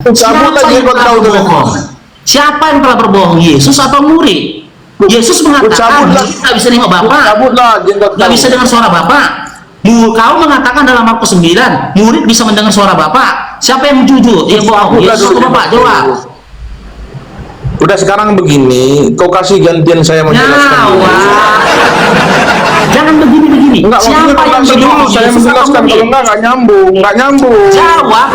Cabutlah jenggot kau tuh. Siapa yang telah berbohong, Yesus atau murid? Yesus mengatakan nggak bisa nengok Bapak, nggak bisa dengar suara Bapak. Kau mengatakan dalam Markus 9, murid bisa mendengar suara Bapak. Siapa yang jujur? Yang bohong? Yesus atau Bapak? Jawab. Udah sekarang begini, kau kasih gantian saya menjelaskan. Jangan begini-begini. Enggak, siapa yang dulu saya menjelaskan, kalau enggak nyambung. Jawab.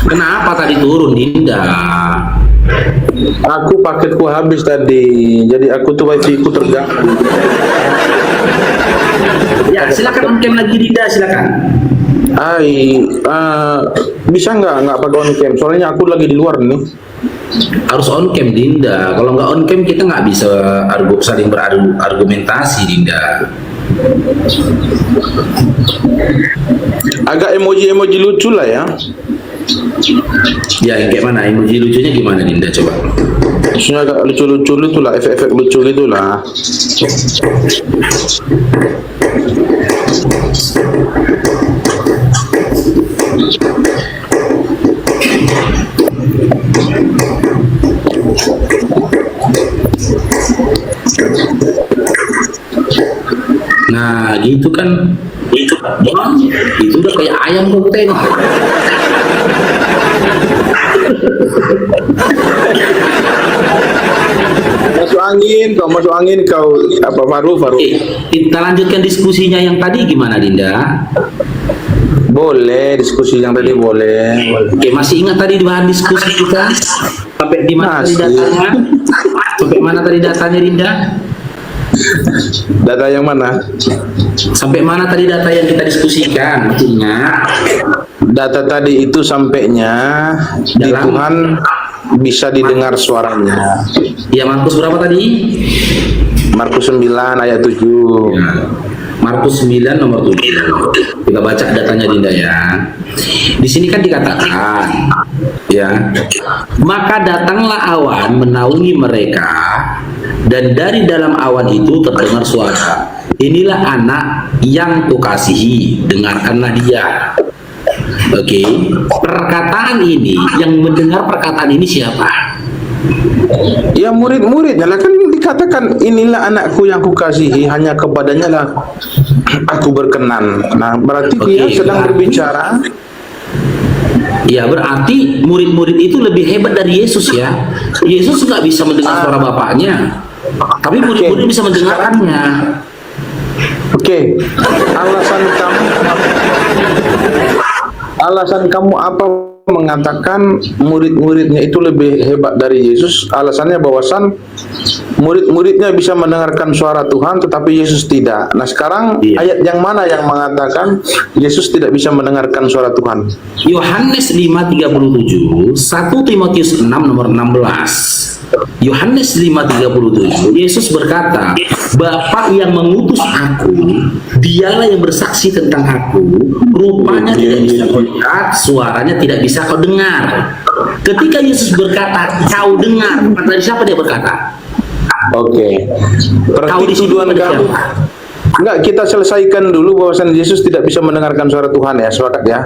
Kenapa tadi turun, Dinda? Aku paketku habis tadi, jadi aku tuh wifi ku terganggu. Ya, silakan on cam lagi, Dinda, silakan. Bisa nggak pakai on cam? Soalnya aku lagi di luar nih. Harus on cam, Dinda. Kalau nggak on cam kita nggak bisa saling berargumentasi, Dinda. Agak emoji lucu lah ya. Ya, yang kayak mana? Emoji lucunya gimana, Dinda? Coba. Maksudnya agak lucu-lucu itu lah, efek-efek lucu gitu lah. Nah, gitu kan. Itu udah kayak ayam Oten. Masuk angin kau apa Farouq? Kita lanjutkan diskusinya yang tadi gimana, Dinda? Boleh, diskusi yang tadi boleh. Oke, masih ingat tadi bahan diskusi kita? Sampai di mana tadi datanya? Sampai mana tadi datanya, Dinda? Data yang mana? Sampai mana tadi data yang kita diskusikan? Masih ingat? Data tadi itu sampainya di Tuhan bisa didengar suaranya. Ya, Markus berapa tadi? Markus 9 ayat 7. Ya. Markus 9 nomor 7. Kita baca datanya, Dinda, ya. Di sini kan dikatakan, ya, maka datanglah awan menaungi mereka, dan dari dalam awan itu terdengar suara, inilah anak yang kukasihi, dengarkanlah dia. Oke, perkataan ini, yang mendengar perkataan ini siapa? Ya, murid-muridnya lah, kan dikatakan inilah anakku yang kukasihi, hanya kepadanya lah aku berkenan. Nah, berarti dia sedang berbicara. Ya, berarti murid-murid itu lebih hebat dari Yesus, ya. Yesus nggak bisa mendengar suara Bapaknya, tapi murid-murid bisa mendengarkannya. Oke. Alasan kamu apa mengatakan murid-muridnya itu lebih hebat dari Yesus? Alasannya bahwasan murid-muridnya bisa mendengarkan suara Tuhan tetapi Yesus tidak. Nah, sekarang ayat yang mana yang mengatakan Yesus tidak bisa mendengarkan suara Tuhan? Yohanes 5:37, 1 Timotius 6 nomor 16. Yohanes 5:37, Yesus berkata, Bapa yang mengutus aku, dialah yang bersaksi tentang aku, rupanya tidak bisa kau lihat, suaranya tidak bisa kau dengar. Ketika Yesus berkata, kau dengar, dari siapa dia berkata? Oke. Kau Berarti tuduhan kamu. Enggak, kita selesaikan dulu bahwasan Yesus tidak bisa mendengarkan suara Tuhan, ya, sepakat ya?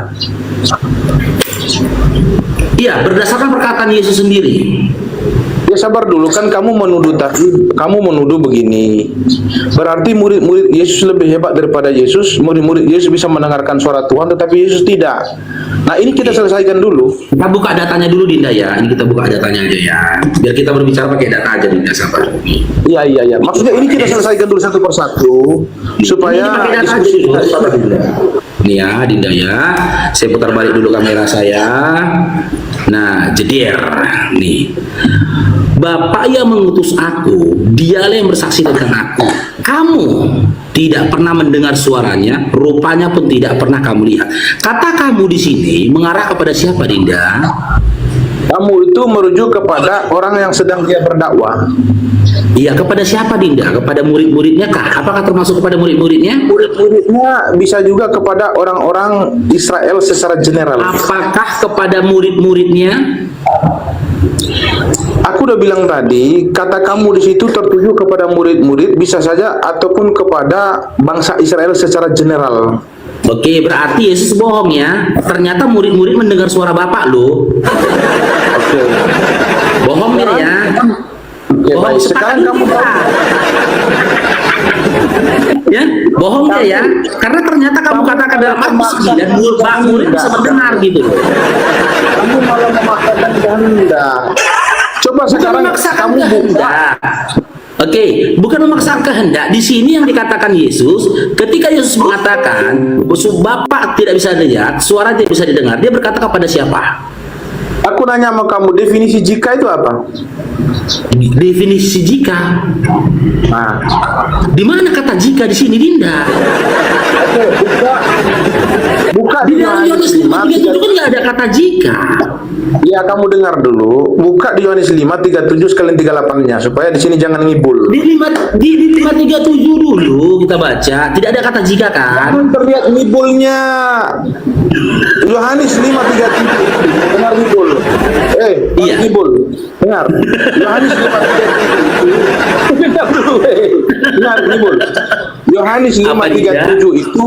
Iya, berdasarkan perkataan Yesus sendiri. Ya, sabar dulu, kan kamu menuduh begini. Berarti murid-murid Yesus lebih hebat daripada Yesus. Murid-murid Yesus bisa mendengarkan suara Tuhan tetapi Yesus tidak. Nah, ini kita selesaikan dulu. Kita buka datanya dulu, Dinda, ya. Ini kita buka datanya aja, ya. Biar kita berbicara pakai data aja, Dinda, sabar. Iya. Maksudnya ini kita selesaikan dulu satu persatu supaya diskusi kita sabar, Dinda. Nih ya, Dinda, ya. Saya putar balik dulu kamera saya. Nah, jeder. Nih. Bapa yang mengutus aku, dialah yang bersaksi tentang aku. Kamu tidak pernah mendengar suaranya, rupanya pun tidak pernah kamu lihat. Kata kamu di sini mengarah kepada siapa, Dinda? Kamu itu merujuk kepada orang yang sedang dia berdakwah. Iya, kepada siapa, Dinda? Kepada murid-muridnya kah? Apakah termasuk kepada murid-muridnya? Murid-muridnya bisa juga kepada orang-orang Israel secara general. Apakah kepada murid-muridnya? Aku udah bilang tadi, kata kamu di situ tertuju kepada murid-murid, bisa saja ataupun kepada bangsa Israel secara general. Oke, berarti Yesus bohong ya. Ternyata murid-murid mendengar suara Bapak loh. Oke. Bohong ya. Oke, Bohong baik. sepakat Sekarang kamu kita. Ya, bohong ya. Karena ternyata kamu katakan dalam Markus 9 murid bisa mendengar gitu loh. Kamu malah memaksakan kehendak. Coba sekarang kamu buka. Oke, bukan memaksakan kehendak. Di sini yang dikatakan Yesus, ketika Yesus mengatakan Bapak tidak bisa lihat, suara tidak bisa didengar, dia berkata kepada siapa? Aku nanya sama kamu, definisi jika itu apa? Definisi jika. Nah, Di mana kata jika di sini, Dinda? oke, buka Di dalam Yohanes 5:37 kan nggak ada kata jika. Ya, kamu dengar dulu. Buka di Yohanes 5:37 sekalian 38-nya supaya di sini jangan ngibul. Di 5:37 dulu kita baca, tidak ada kata jika kan? Jangan terlihat ngibulnya. Yohanes 5:37. Dengar ngibul. Iya. Ngibul. Dengar. Yohanes 5:37. Dengar dulu. Dengar ngibul. Yohanes 5:37 itu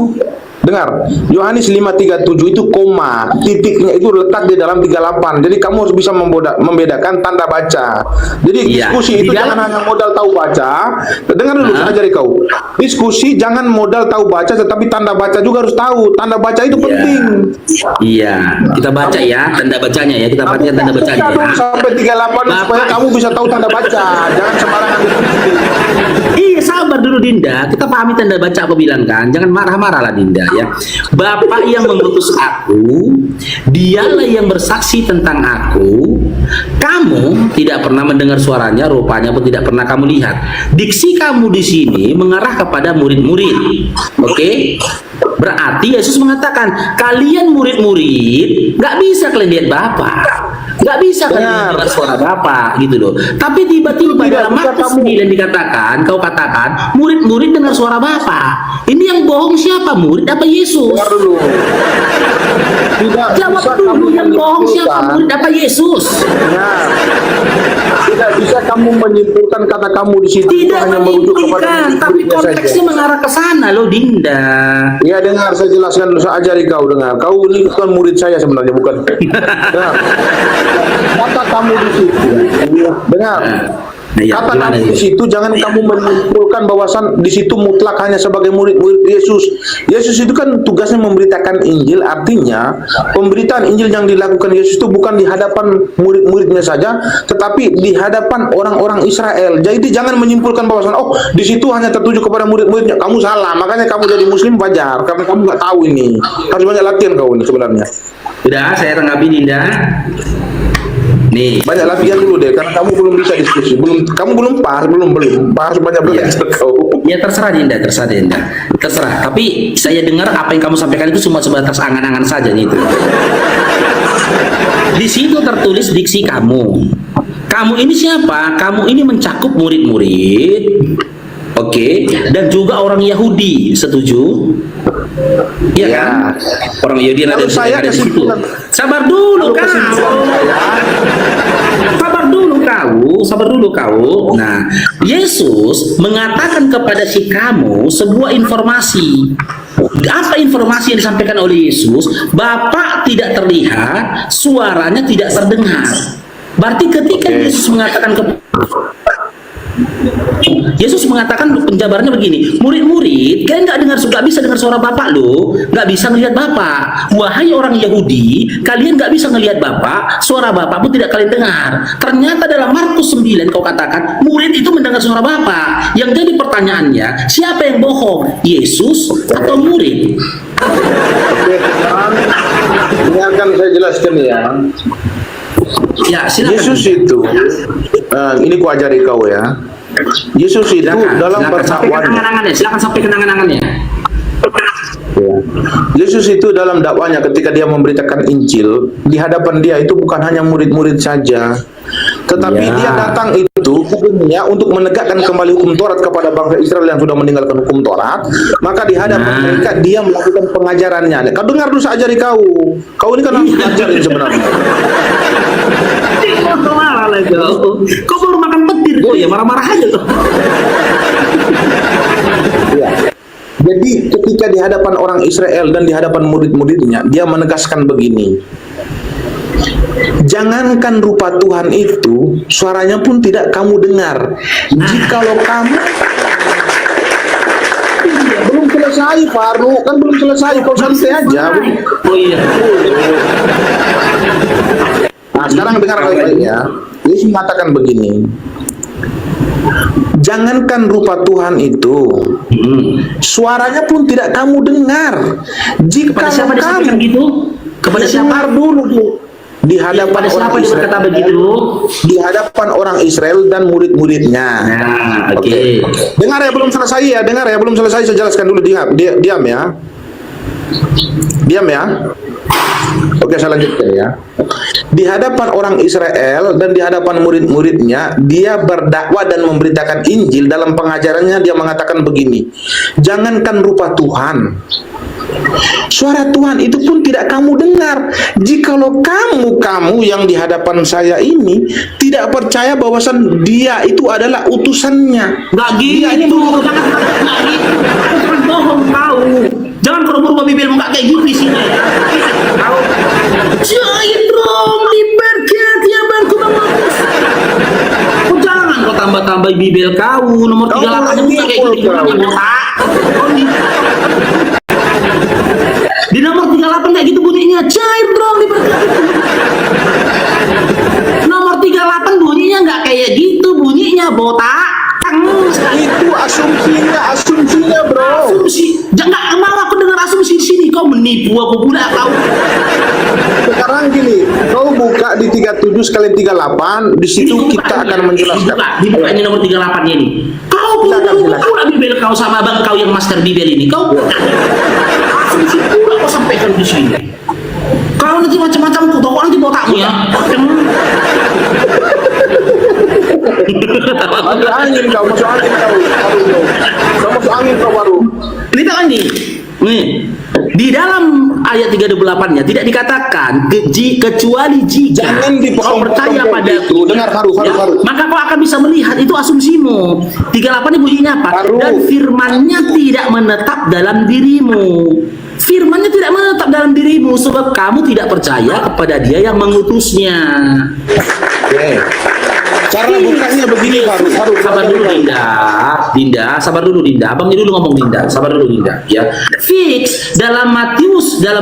dengar, Yohanes 5:37 itu koma, titiknya itu letak di dalam 38. Jadi kamu harus bisa membedakan tanda baca. Jadi diskusi itu jangan hanya modal tahu baca. Dengar dulu, saya ajari kau. Diskusi jangan modal tahu baca, tetapi tanda baca juga harus tahu. Tanda baca itu penting. Iya, kita baca ya tanda bacanya ya, kita baca tanda bacanya ya. Sampai 38 supaya kamu bisa tahu tanda baca. Jangan sembarangan diskusi. Iya, sabar dulu Dinda. Kita pahami tanda baca aku bilang kan. Jangan marah-marah lah Dinda ya. Bapak yang mengutus aku, dialah yang bersaksi tentang aku. Kamu tidak pernah mendengar suaranya, rupanya pun tidak pernah kamu lihat. Diksi kamu di sini mengarah kepada murid-murid. Oke? Berarti Yesus mengatakan, kalian murid-murid nggak bisa kalian lihat Bapak. Nggak bisa kalian dengar suara Bapak gitu loh. Tapi tiba-tiba dalam Markus 9 dikatakan, kau katakan murid-murid dengar suara Bapak. Ini yang bohong siapa? Murid apa Yesus? Dengar dulu. Jawab dulu, yang bohong siapa? Murid apa Yesus? Nah, tidak bisa kamu menyimpulkan kata kamu di situ. Tidak hanya merujuk kepada menyimpulkan, tapi konteksnya mengarah ke sana loh Dinda. Ya dengar, saya jelaskan dulu, saya ajari kau. Dengar, kau ini bukan murid saya sebenarnya, bukan. Dengar, kata kamu di situ. Dengar, kata kamu di situ jangan kamu menyimpulkan bahwasan di situ mutlak hanya sebagai murid-murid Yesus. Yesus itu kan tugasnya memberitakan Injil, artinya pemberitaan Injil yang dilakukan Yesus itu bukan di hadapan murid-muridnya saja, tetapi di hadapan orang-orang Israel. Jadi jangan menyimpulkan bahwasan oh di situ hanya tertuju kepada murid-muridnya. Kamu salah, makanya kamu jadi Muslim wajar karena kamu nggak tahu ini. Harus banyak latihan kau ini sebenarnya. Sudah, saya tanggapi Dinda. Nih, Banyak latihan dulu deh, karena kamu belum bisa diskusi, kamu belum pas banyak belajar kau. ya terserah Dinda, terserah. Tapi saya dengar apa yang kamu sampaikan itu cuma sebatas angan-angan saja nih itu. Di situ tertulis diksi kamu. Kamu ini siapa? Kamu ini mencakup murid-murid, oke, dan juga orang Yahudi, setuju? Iya kan? Orang Yahudi yang ada di situ. Sabar dulu kau. Sabar dulu kau. Nah, Yesus mengatakan kepada si kamu sebuah informasi. Apa informasi yang disampaikan oleh Yesus? Bapak tidak terlihat, suaranya tidak terdengar. Berarti ketika Yesus mengatakan penjabarannya begini, murid-murid, kalian nggak bisa dengar suara Bapak loh, nggak bisa melihat Bapak. Wahai orang Yahudi, kalian nggak bisa melihat Bapak, suara Bapak pun tidak kalian dengar. Ternyata dalam Markus 9 kau katakan murid itu mendengar suara Bapak. Yang jadi pertanyaannya, siapa yang bohong? Yesus atau murid? Oke, ini akan saya jelaskan ya. Ya, silakan. Yesus itu, ini ku ajari kau ya. Yesus itu dalam berdakwahnya. Silakan sampai kenangan-kenangannya. Ya. Yesus itu dalam dakwanya ketika dia memberitakan Injil, di hadapan dia itu bukan hanya murid-murid saja, tetapi dia datang itu hukumnya untuk menegakkan kembali hukum Taurat kepada bangsa Israel yang sudah meninggalkan hukum Taurat. Maka di hadapan mereka dia melakukan pengajarannya. Kau dengar dulu, saya ajari kau. Kau ini kan harus belajar ini sebenarnya. Kau baru makan petir kok ya marah-marah aja tuh. Jadi ketika di hadapan orang Israel dan di hadapan murid-muridnya, dia menegaskan begini. Jangankan rupa Tuhan itu, suaranya pun tidak kamu dengar. Jikalau kamu belum selesai, Farouq, kan belum selesai, kau santai aja. Oh iya. Nah, sekarang dengar baik-baik ya. Yesus mengatakan begini. Jangankan rupa Tuhan itu, suaranya pun tidak kamu dengar. Jika Siapa kamu disampaikan gitu? Kepada siapa? dengar dulu di hadapan Kepada siapa orang dia Israel, berkata begitu? di hadapan orang Israel dan murid-muridnya. Nah, oke. Oke. Dengar ya, belum selesai ya, dengar ya, belum selesai, saya jelaskan dulu. Diam ya. Diam ya. Oke, saya lanjutkan ya. Di hadapan orang Israel dan di hadapan murid-muridnya, dia berdakwah dan memberitakan Injil. Dalam pengajarannya dia mengatakan begini. Jangankan rupa Tuhan, suara Tuhan itu pun tidak kamu dengar. Jikalau kamu yang di hadapan saya ini tidak percaya bahwasan dia itu adalah utusannya. Nggak gitu. Nggak gitu. Jangan bohong kau. Jangan kau berubah bibirmu nggak kayak gitu di sini. Kau jangan dong diberkati ya bangku bangus. Kau jangan kau tambah-tambah bibir kau. Nomor 38 itu kayak gitu. Di nomor 38 kayak gitu bunyinya, cair dong diberkati. Nomor 38 bunyinya nggak kayak gitu, bunyinya botak. Itu asumsinya bro. Asumsi, jangan mau aku dengar asumsi di sini. Kau menipu aku pula kau. Sekarang gini, kau buka di 37 kali 38, di situ kita akan menjelaskan. Dibuka ini nomor 38 ini. Kau pula bibel kau sama abang kau yang master bibel ini. Kau asumsi pula kau sampaikan di sini. Kau nanti macam-macam kau tahu nanti botakmu ya. Masuk angin kau, masuk angin kau. Kau masuk angin kau baru. Ini tak nih. Nih. Di dalam ayat 38-nya tidak dikatakan kecuali jika Jangan kau percaya padaku. Dengar Farouq. Maka kau akan bisa melihat itu asumsimu. 38 bunyinya apa? Farouq. Dan firman-Nya tidak menetap dalam dirimu. Firman-Nya tidak menetap dalam dirimu sebab kamu tidak percaya kepada Dia yang mengutusnya. Oke. Cara bukanya begini, Farouq. Sabar dulu Dinda, sabar dulu Dinda. Abang ini dulu ngomong Dinda, sabar dulu Dinda ya. Fix dalam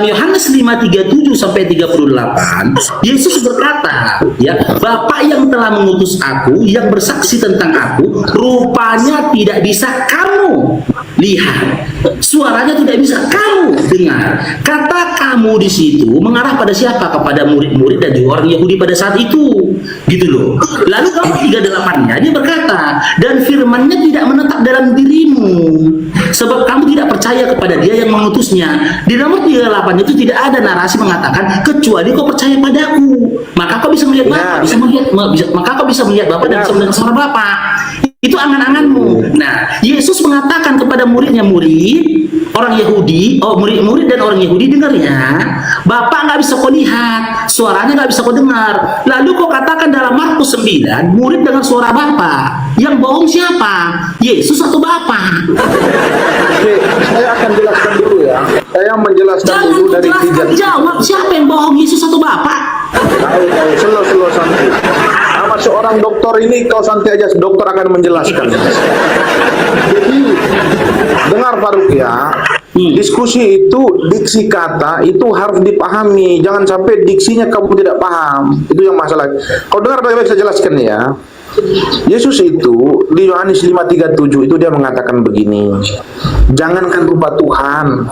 Yohanes 5:37 sampai 38, Yesus berkata, ya, Bapa yang telah mengutus aku, yang bersaksi tentang aku, rupanya tidak bisa kamu lihat. Suaranya tidak bisa kamu dengar. Kata kamu di situ mengarah pada siapa? Kepada murid-murid dan juga orang Yahudi pada saat itu. Gitu loh. Lalu nomor 38-nya dia berkata, dan firman-Nya tidak menetap dalam dirimu sebab kamu tidak percaya kepada Dia yang mengutusnya. Di nomor 38 itu tidak ada narasi mengatakan kecuali kau percaya padaku. Maka kau bisa melihat Bapa, maka kau bisa melihat Bapa dan bisa mendengar suara Bapa. Itu angan-anganmu. Nah, Yesus mengatakan kepada murid orang Yahudi, murid-murid dan orang Yahudi, dengar ya, Bapak nggak bisa kau lihat, suaranya nggak bisa kau dengar. Lalu kau katakan dalam Markus 9, murid dengan suara Bapak. Yang bohong siapa? Yesus atau Bapak? Oke, saya akan jelaskan dulu ya. Saya menjelaskan dulu dari tiga. Jawab, siapa yang bohong, Yesus atau Bapak? Tahu, slow santai. Sama seorang dokter ini kau santai aja, dokter akan menjelaskan. Jadi dengar Farouq ya. Diskusi itu, diksi kata itu harus dipahami. Jangan sampai diksinya kamu tidak paham. Itu yang masalah. Kau dengar baik-baik, saya jelaskan ya. Yesus itu di Yohanes 5:37 itu dia mengatakan begini. Jangankan rupa Tuhan,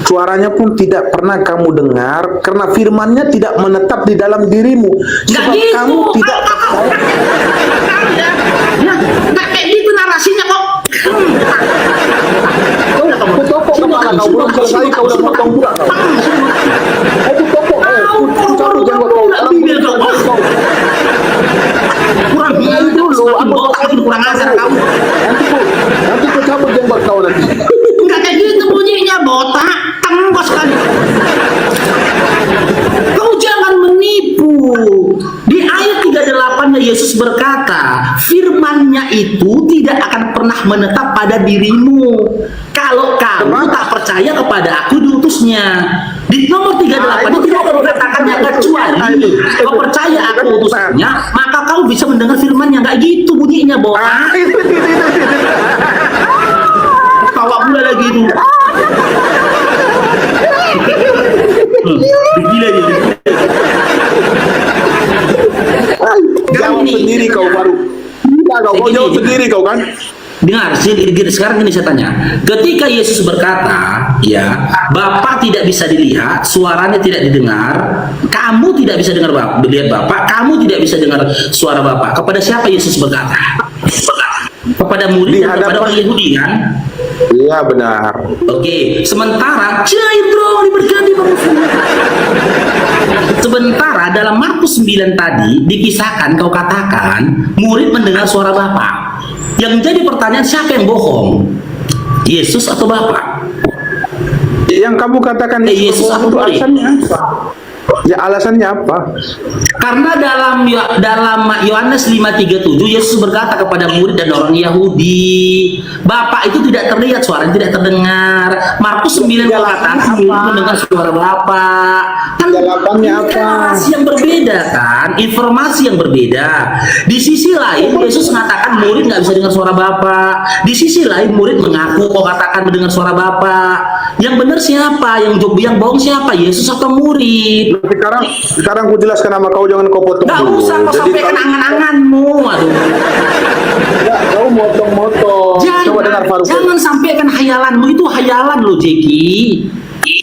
suaranya pun tidak pernah kamu dengar karena firman-Nya tidak menetap di dalam dirimu sebab gitu. kamu tidak percaya. Nggak kayak gitu narasinya kok. Kau topok kepala kau belum selesai kau udah potong pula kau. Kau topok, kau cabut jenggot kau. Kurang dulu, aku kurang ajar kamu. Nanti kau cabut jenggot kau nanti. Enggak kayak gitu bunyinya, botak, tengkos kan. Kau jangan menipu. Di ayat 38 Yesus berkata, firman-Nya itu tidak akan pernah menetap pada dirimu kalau kamu tak percaya kepada aku diutusnya. Di nomor 38 itu tidak ada mengatakannya kecuali kau percaya aku utusnya, maka kau bisa mendengar firman-Nya. Nggak gitu bunyinya, Bo. Bawa pula lagi itu. Gila dia. Jawab sendiri kau baru. Kau jawab sendiri kau kan. Dengar, sekarang ini saya tanya. Ketika Yesus berkata, ya, Bapa tidak bisa dilihat, suaranya tidak didengar, kamu tidak bisa dengar lihat Bapa, kamu tidak bisa dengar suara Bapa. Kepada siapa Yesus berkata? Kepada murid dan kepada orang Yahudi kan? Iya benar. Oke, sementara sementara dalam Markus 9 tadi dikisahkan, kau katakan murid mendengar suara Bapa. Yang jadi pertanyaan, siapa yang bohong? Yesus atau Bapa? Yang kamu katakan Yesus atau murid? Ya alasannya apa? Karena dalam Yohanes 5:37 Yesus berkata kepada murid dan orang Yahudi, Bapa itu tidak terlihat, suara tidak terdengar. Markus 9 mengatakan mendengar suara Bapa. Kan informasi yang berbeda kan? Informasi yang berbeda. Di sisi lain Yesus mengatakan murid nggak bisa dengar suara Bapa. Di sisi lain murid mengaku kok katakan mendengar suara Bapa. Yang benar siapa? Yang bohong siapa? Yesus atau murid? Sekarang aku jelaskan sama kau, jangan kau potong. Gak usah kau sampaikan angan-anganmu. Aduh. Kau motong-motong. Coba dengar Farouq. Jangan sampaikan hayalanmu, itu hayalan loh, Jeki.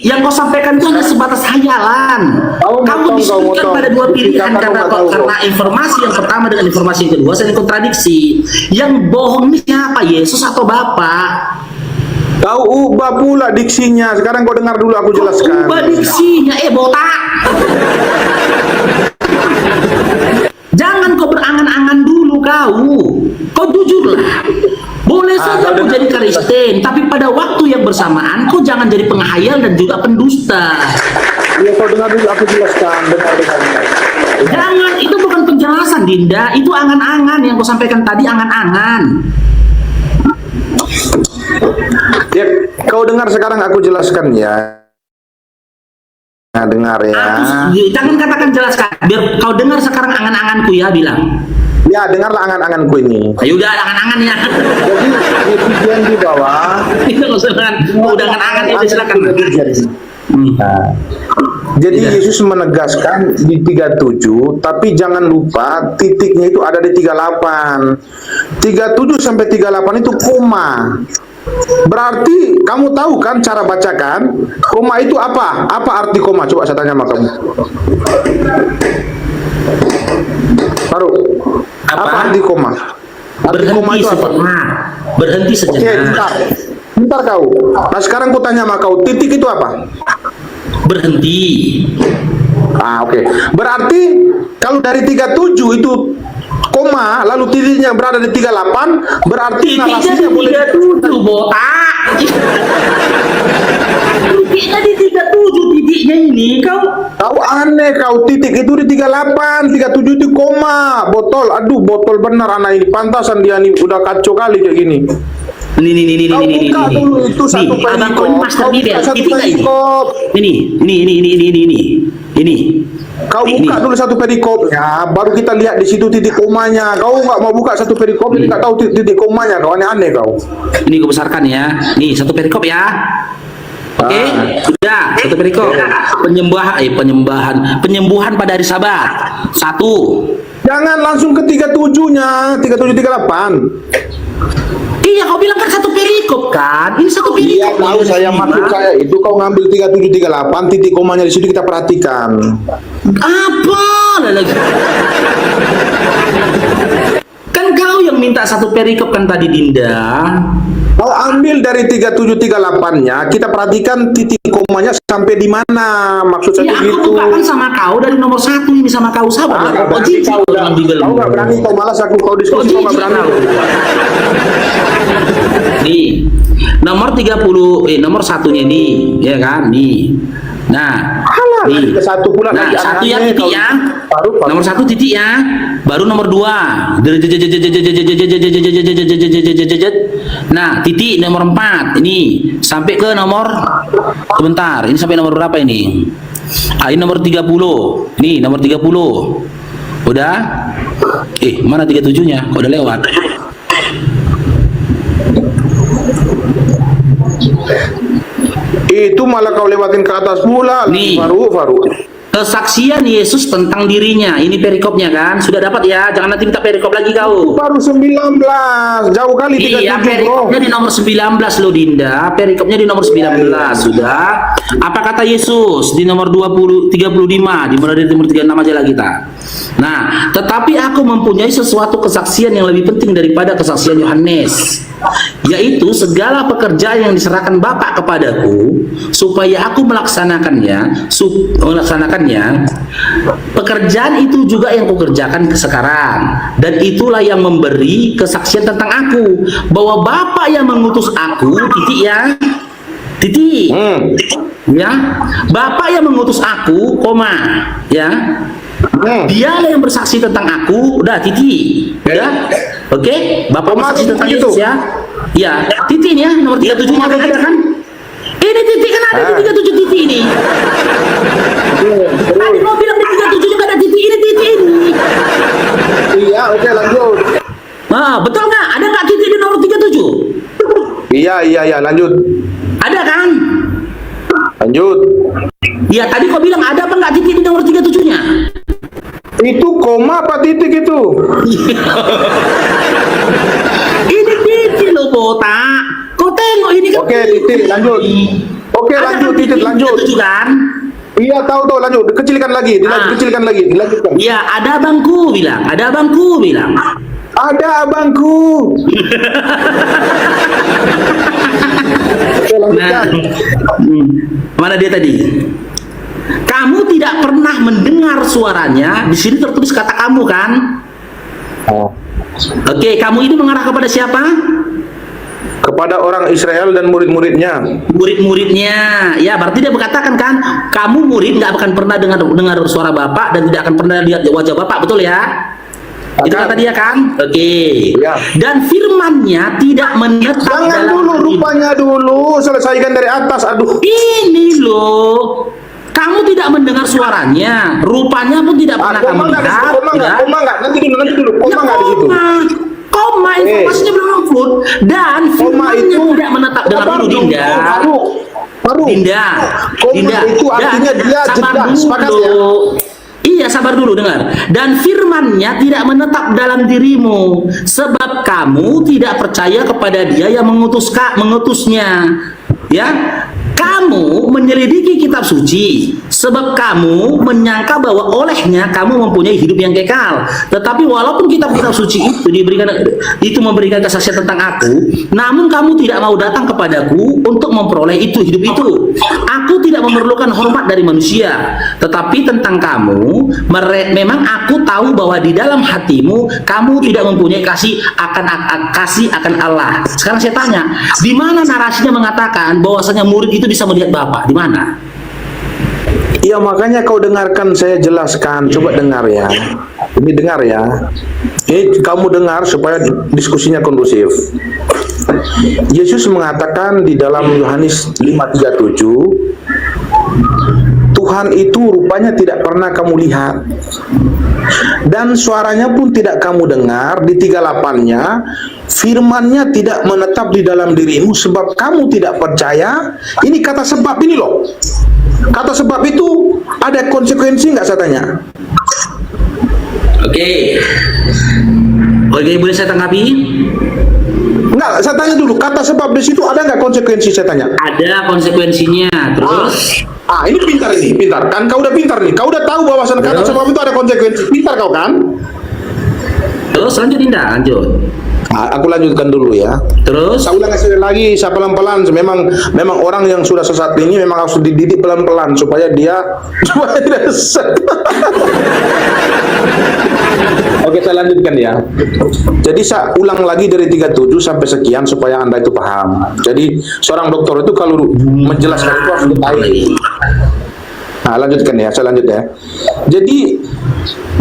Yang kau sampaikan itu hanya sebatas hayalan. Kamu disebutkan pada dua pilihan karena informasi yang pertama dengan informasi yang kedua saling kontradiksi. Yang bohong ini siapa? Yesus atau Bapa? Kau ubah pula diksinya. Sekarang kau dengar dulu aku jelaskan. Ubah diksinya, botak. Jangan kau berangan-angan dulu kau jujurlah. Boleh saja kau jadi Kristen, tapi pada waktu yang bersamaan kau jangan jadi penghayal dan juga pendusta. Ya kau dengar dulu aku jelaskan. Dengar. Jangan, itu bukan penjelasan Dinda, itu angan-angan yang kau sampaikan tadi, angan-angan. Ya, kau dengar sekarang aku jelaskan ya. Nah, dengar ya. Jangan katakan jelaskan, biar kau dengar sekarang angan-anganku ya, bilang. Ya, dengarlah angan-anganku ini. Ayo udah angan-angan ya. Jadi netizen di bawah. Itu udah angan-angan itu silakan. Nah, jadi Yesus menegaskan di 37, tapi jangan lupa titiknya itu ada di 38. 37 sampai 38 itu koma. Berarti kamu tahu kan cara bacakan koma itu apa? Apa arti koma? Coba saya tanya sama kamu. Farouq, apa arti koma? Arti koma itu apa? Berhenti sejenak. Oke, bentar kau. Nah sekarang aku tanya sama kau, titik itu apa? Berhenti. Oke. Berarti kalau dari 37 itu koma, lalu titiknya berada di 38, berarti narasinya boleh 37, botak. Titiknya di 37, titiknya ini kau aneh kau, titik itu di 38, 37 itu koma. Botol benar anak ini, pantasan dia nih udah kacau kali kayak gini. Ini buka dulu itu satu perikop. Ini. Kau buka dulu satu perikopnya, baru kita lihat di situ titik komanya. Kau nggak mau buka satu perikop, nggak tahu titik komanya. Kau aneh kau. Ini kau besarkan ya. Nih satu perikop ya. Oke, sudah satu perikop. Penyembuhan pada hari Sabat. Satu. Jangan langsung ke 37-nya, 37 38. Iya, kau bilang kan satu perikop kan? Ini satu perikop. Iya, tahu saya, maksud saya itu kau ngambil 37 38, titik komanya di situ kita perhatikan. Apa lagi? Kan kau yang minta satu perikop kan tadi, Dinda. Kau ambil dari 37 38-nya, kita perhatikan titik komanya sampai di mana. Maksud saya ya, begitu. Aku bukakan sama kau dari nomor 1 ini sama kau, sabar. Kau nggak berani, kau malas aku kau diskusi, kau nggak berani. Nih, nomor 30, nomor 1-nya nih, ya kan? Nih. Nah, Nih. Ke satu pula Nah, lagi satu ya anaknya, titik ya. Farouq. Nomor satu titik ya. Baru nomor dua. Nah, titik nomor 4. Ini sampai ke nomor, sebentar. Ini sampai nomor berapa ini? Ini nomor 30. Ini nomor 30. Udah? Mana 37-nya? Kok udah lewat? Itu malah kau lewatin ke atas pula. Nih. Farouq. Kesaksian Yesus tentang dirinya. Ini perikopnya kan? Sudah dapat ya? Jangan nanti minta perikop lagi kau. Baru 19. Jauh kali 37, Iya, bro. perikopnya di nomor 19 loh Dinda. Perikopnya di nomor 19 sudah. Apa kata Yesus di nomor 35? Dimulai dari nomor 36 aja lah kita. Nah, tetapi aku mempunyai sesuatu kesaksian yang lebih penting daripada kesaksian Yohanes, yaitu segala pekerjaan yang diserahkan Bapa kepadaku supaya aku melaksanakannya. Pekerjaan itu juga yang kukerjakan sekarang, dan itulah yang memberi kesaksian tentang aku, bahwa Bapa yang mengutus aku, titik ya, titik, ya, Bapa yang mengutus aku, koma, ya, dialah yang bersaksi tentang aku, udah, titik, ya, oke, Bapa bersaksi tentang Yesus ya, ya, titik ini ya, nomor 37 ada kan? Ini titik kan ada di 37 titik ini. Tadi mau bilang di 37 juga ada titik ini, titik ini. Iya, oke, lanjut. Nah, betul nggak? Ada nggak titik di nomor 37? Iya, lanjut. Ada kan? Lanjut. Iya, tadi kau bilang ada apa nggak titik di nomor 37-nya? Itu koma apa titik itu? Ini titik loh, botak. Kau tengok ini kan. Oke, titik, lanjut. Oke, Ada lanjut, kan titik, lanjut. 37 kan? Iya, tahu, lanjut. Kecilkan lagi, dilanjutkan. Iya, ada abangku bilang. Ada abangku bilang. Ada abangku. Oke, lanjutkan. Mana dia tadi? Kamu tidak pernah mendengar suaranya. Di sini tertulis kata kamu kan? Oke, kamu ini mengarah kepada siapa? Kepada orang Israel dan murid-muridnya. Murid-muridnya. Ya, berarti dia berkatakan kan, kamu murid nggak akan pernah dengar suara Bapak dan tidak akan pernah lihat wajah Bapak, betul ya? Itu kata dia kan? Oke. Ya. Dan firman-Nya tidak menetap Jangan dalam dulu, hati. rupanya dulu. Selesaikan dari atas, aduh. Ini loh. Kamu tidak mendengar suaranya, rupanya pun tidak pernah kamu lihat. Koma nggak? Nanti dulu. Koma nggak di situ? Koma, informasinya belum lengkap. Dan firman-Nya tidak menetap dalam dulu, Dinda. Farouq. Dinda. Koma itu artinya dia jeda. Sepakat ya? Iya, sabar dulu, dengar. Dan firman-Nya tidak menetap dalam dirimu, sebab kamu tidak percaya kepada Dia yang mengutusnya. Ya, kamu menyelidiki kitab suci, sebab kamu menyangka bahwa olehnya kamu mempunyai hidup yang kekal. Tetapi walaupun kitab-kitab suci itu memberikan kesaksian tentang aku, namun kamu tidak mau datang kepadaku untuk memperoleh hidup itu. Aku tidak memerlukan hormat dari manusia, tetapi tentang kamu, memang aku tahu bahwa di dalam hatimu kamu tidak mempunyai kasih akan Allah. Sekarang saya tanya, di mana narasinya mengatakan bahwasanya murid itu bisa melihat Bapak? Di mana? Iya, makanya kau dengarkan saya jelaskan. Coba dengar ya. Ini dengar ya. Ini kamu dengar supaya diskusinya kondusif. Yesus mengatakan di dalam Yohanes 5:37, Tuhan itu rupanya tidak pernah kamu lihat, dan suaranya pun tidak kamu dengar. Di 38-nya, firman-Nya tidak menetap di dalam dirimu sebab kamu tidak percaya. Ini kata sebab ini loh. Kata sebab itu ada konsekuensi nggak, saya tanya? Oke, boleh saya tanggapi? Enggak, saya tanya dulu. Kata sebab di situ ada nggak konsekuensi, saya tanya? Ada konsekuensinya. Terus? Ini pintar. Kan kau udah pintar nih. Kau udah tahu bahwasan kata sebab itu ada konsekuensi. Pintar kau kan? Terus lanjut, Dinda, lanjut. Aku lanjutkan dulu ya. Terus? Saya ulang sekali lagi, saya pelan-pelan. Memang orang yang sudah sesat ini memang harus dididik pelan-pelan supaya tidak sesat. Oke, saya lanjutkan ya. Jadi saya ulang lagi dari 37 sampai sekian supaya Anda itu paham. Jadi seorang dokter itu kalau menjelaskan itu harus detail. Nah, lanjutkan ya, saya lanjut ya. Jadi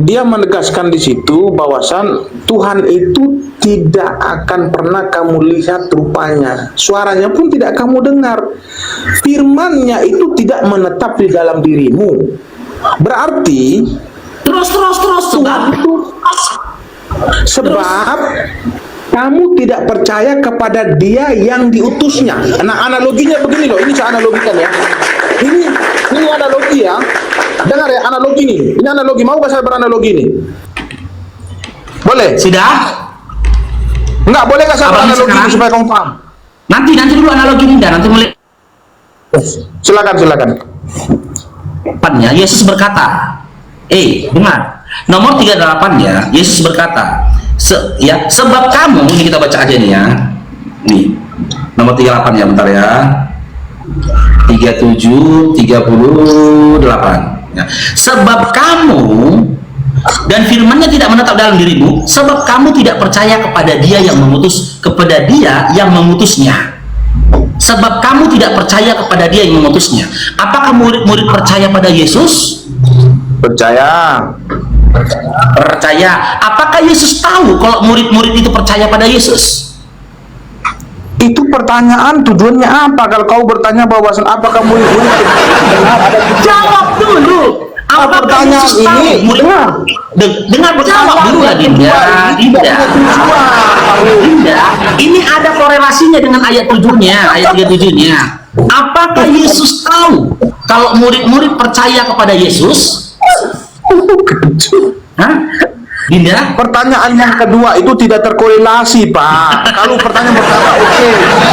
dia menegaskan di situ bahwasan Tuhan itu tidak akan pernah kamu lihat rupanya, suaranya pun tidak kamu dengar, firman-Nya itu tidak menetap di dalam dirimu. Berarti Terus Tuhan itu sebab kamu tidak percaya kepada Dia yang diutusnya. Nah, analoginya begini loh, ini saya analogikan ya. Ini analogi ya. Dengar ya analogi ini. Ini analogi, mau gak saya beranalogi ini? Boleh? Sudah? Enggak, boleh gak saya Abang beranalogi ini sekarang? supaya kamu paham? Nanti dulu analogi Dinda, nanti mulai. Silakan. Ya, Yesus berkata, dengar. Nomor 38 ya, Yesus berkata, sebab kamu, ini kita baca aja nih ya. Nih, nomor 38 ya, bentar ya. 37, 38. Ya. Sebab kamu, dan firman-Nya tidak menetap dalam dirimu, sebab kamu tidak percaya kepada Dia yang mengutusnya. Sebab kamu tidak percaya kepada Dia yang mengutusnya. Apakah murid-murid percaya pada Yesus? Percaya. Apakah Yesus tahu kalau murid-murid itu percaya pada Yesus? Itu pertanyaan, tujuannya apa? Kalau kau bertanya bahwasan apakah murid-murid benar ada jawab dulu. Apa pertanyaan Yesus tahu? ini? Dengar jawab dulu lah Dinda. Ini ada korelasinya dengan ayat 7-nya, ayat 37-nya. Apakah Yesus tahu kalau murid-murid percaya kepada Yesus? Hah? Dinda? Pertanyaan yang kedua itu tidak terkorelasi, Pak. Kalau pertanyaan pertama, oke,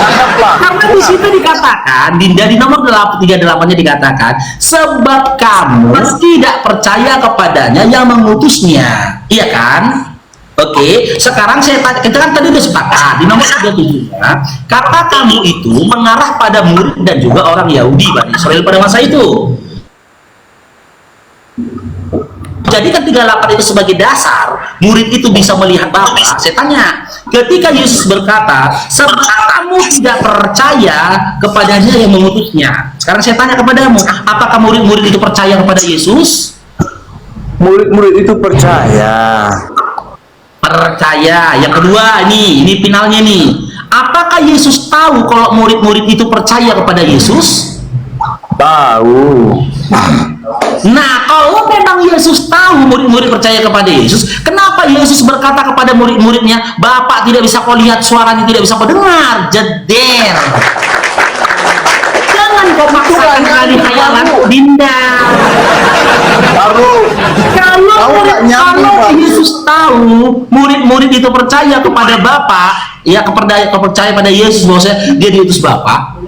anggaplah. Karena di situ dikatakan, Dinda, di nomor 38-nya dikatakan, sebab kamu tidak percaya kepadanya yang mengutusnya. Iya kan? Oke, sekarang saya tanya, kita kan tadi udah sepakat di nomor 37-nya, kata kamu itu mengarah pada murid dan juga orang Yahudi Bani Israel pada masa itu. Jadi kan 38 itu sebagai dasar murid itu bisa melihat Bapa. Saya tanya, ketika Yesus berkata, sebab kamu tidak percaya kepadanya yang mengutusnya. Sekarang saya tanya kepadamu, apakah murid-murid itu percaya kepada Yesus? Murid-murid itu percaya. Yang kedua, ini finalnya nih. Apakah Yesus tahu kalau murid-murid itu percaya kepada Yesus? Tahu. Nah, kalau memang Yesus tahu murid-murid percaya kepada Yesus, kenapa Yesus berkata kepada murid-muridnya, Bapak tidak bisa kau lihat, suaranya tidak bisa kau dengar? Jeder. Jangan kau maksakan kali hayalan Dinda. Kalau Yesus tahu murid-murid itu percaya kepada Bapak, ya percaya pada Yesus bahwasanya dia diutus Bapak.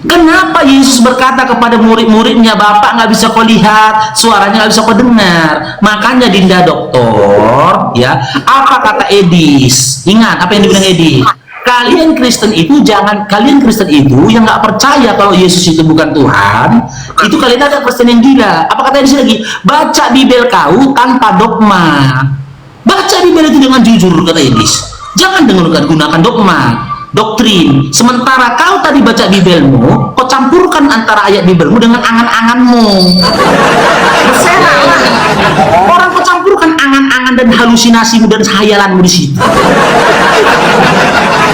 Kenapa Yesus berkata kepada murid-muridnya, Bapak nggak bisa kau lihat, suaranya nggak bisa kau dengar? Makanya Dinda doktor, ya, apa kata Edis? Ingat apa yang dibilang Edis? Kalian Kristen itu yang nggak percaya kalau Yesus itu bukan Tuhan, itu kalian ada Kristen yang gila. Apa kata Edis lagi? Baca Bibel kau tanpa dogma. Baca Bibel itu dengan jujur, kata Edis. Jangan gunakan dogma, doktrin. Sementara kau tadi baca Bibelmu, kau campurkan antara ayat Bibelmu dengan angan-anganmu. Berserahlah. Orang kau campurkan angan-angan dan halusinasimu dan hayalanmu di situ.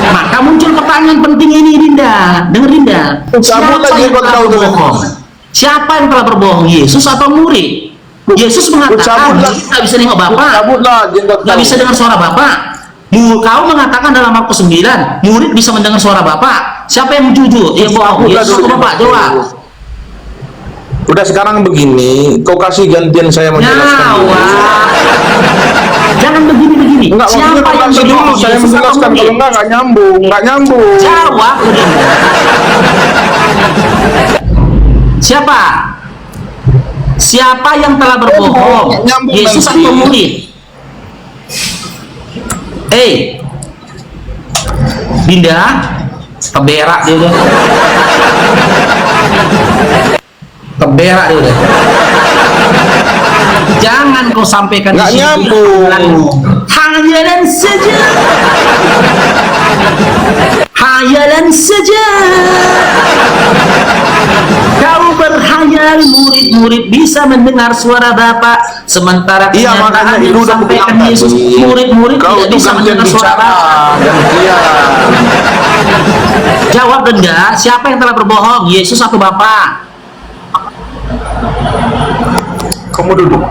Maka muncul pertanyaan penting ini, Dinda. Dengar Dinda. Siapa yang telah berbohong? Yesus atau murid? Yesus mengatakan nggak bisa nengok Bapak, nggak bisa dengar suara Bapak. Kau mengatakan dalam Markus 9, murid bisa mendengar suara Bapak. Siapa yang jujur? Ya bohong. Yesus atau Bapak? Jawab. Udah sekarang begini, kau kasih gantian saya menjelaskan. Jangan begini. Enggak, siapa yang berbohong? Saya menjelaskan, kalau enggak nyambung. Jawab. Siapa yang telah berbohong? Yesus atau murid? Dinda, keberak dia udah. Jangan kau sampaikan nggak nyambung. Hanya dan saja. Hayalan saja. Kau berhayal murid-murid bisa mendengar suara Bapa, sementara Iya, makanya kenyataan yang itu udah disampaikan kubilang Yesus, tadi. murid-murid Kau tidak itu bisa gantian mendengar suara bicara, Bapa. gantian. Jawab Benda, siapa yang telah berbohong? Yesus atau Bapa? Kamu duduk.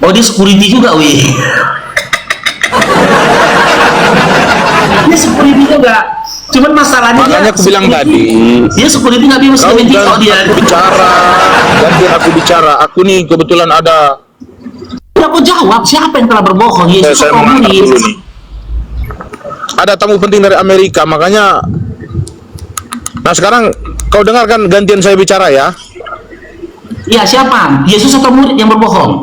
Oh, dia security juga, wih. Dia security juga. Cuman masalahnya Makanya dia aku bilang security. tadi, Dia security nggak bisa kau security kalau dia. aku bicara, gantian aku bicara. Aku nih kebetulan ada. Ya, aku jawab, siapa yang telah berbohong? Yesus Saya atau mengangkat murid? dulu nih. Ada tamu penting dari Amerika, makanya. Nah sekarang kau dengarkan gantian saya bicara ya. Ya, siapa? Yesus atau murid yang berbohong?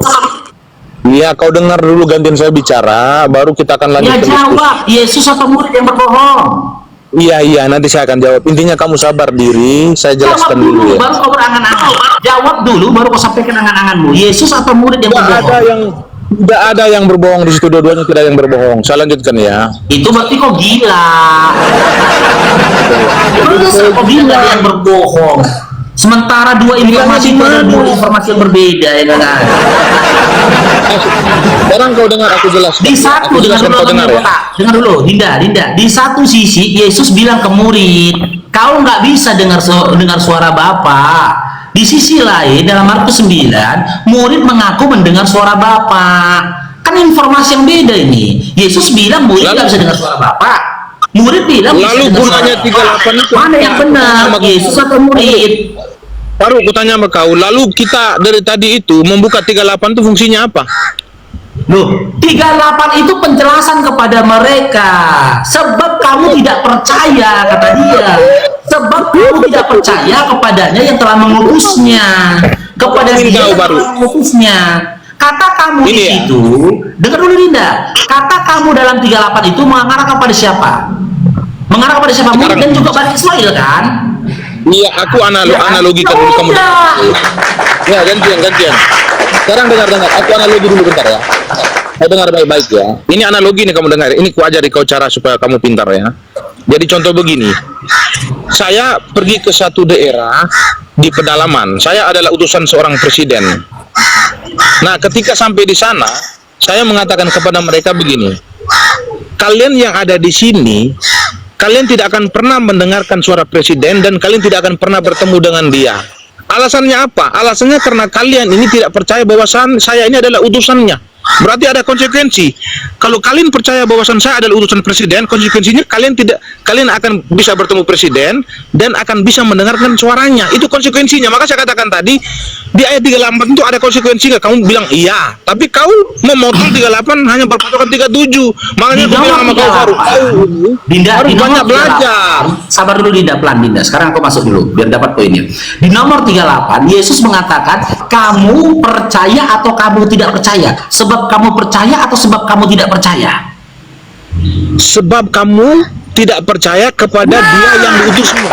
Iya, kau dengar dulu gantian saya bicara, baru kita akan Ya, lanjut. jawab. Yesus atau murid yang berbohong? Iya, nanti saya akan jawab. Intinya kamu sabar diri, saya Jawab jelaskan dulu, dulu ya. baru kau berangan-angan. Jawab dulu, baru kau sampaikan angan-anganmu. Yesus atau murid yang berbohong? Tidak ada yang berbohong di situ, dua-duanya tidak ada yang berbohong. Saya lanjutkan ya. Itu berarti kau gila. Masa kau gila yang berbohong? Sementara dua informasi itu ada dua informasi yang berbeda, ya kan? Sekarang kau dengar aku jelaskan. Di satu, Aku dengar jelaskan, dulu, kau dengar ya. dengar dulu, Dinda. Di satu sisi Yesus bilang ke murid, kau nggak bisa dengar suara Bapa. Di sisi lain dalam Markus 9, murid mengaku mendengar suara Bapa. Kan informasi yang beda ini. Yesus bilang murid nggak bisa dengar suara Bapa. Murid bilang Lalu bisa dengar gunanya suara Bapa. 38 itu Mana yang benar? Yesus atau murid? Farouq, aku tanya sama kau, lalu kita dari tadi itu membuka 38 itu fungsinya apa? Loh, 38 itu penjelasan kepada mereka. Sebab kamu tidak percaya, kata dia. Sebab kamu tidak percaya kepadanya yang telah mengutusnya. Kepada dia yang telah mengutusnya. Kata kamu di situ, dengar dulu Dinda. Kata kamu dalam 38 itu mengarah kepada siapa? Mengarah kepada siapa? Murid dan juga Bani Israel kan? Iya, aku analogikan dulu kamu. Ya, gantian. Sekarang dengar, aku analogi dulu bentar ya. Kau dengar baik-baik ya. Ini analogi nih kamu dengar. Ini ku ajari kau cara supaya kamu pintar ya. Jadi contoh begini. Saya pergi ke satu daerah di pedalaman. Saya adalah utusan seorang presiden. Nah, ketika sampai di sana, saya mengatakan kepada mereka begini. Kalian yang ada di sini, kalian tidak akan pernah mendengarkan suara presiden dan kalian tidak akan pernah bertemu dengan dia. Alasannya apa? Alasannya karena kalian ini tidak percaya bahwa saya ini adalah utusannya. Berarti ada konsekuensi. Kalau kalian percaya bahwasan saya adalah utusan presiden, konsekuensinya kalian akan bisa bertemu presiden dan akan bisa mendengarkan suaranya. Itu konsekuensinya. Maka saya katakan tadi di ayat 38 itu ada konsekuensi nggak? Kamu bilang iya, tapi kau memotong 38 hanya berpatokan 37. Makanya aku bilang sama kau Farouq, Dinda, harus banyak belajar. Sabar dulu Dinda, pelan Dinda. Sekarang aku masuk dulu biar dapat poinnya. Di nomor 38 Yesus mengatakan, kamu percaya atau kamu tidak percaya? Sebab kamu percaya atau sebab kamu tidak percaya? Sebab kamu tidak percaya kepada dia yang diutusmu.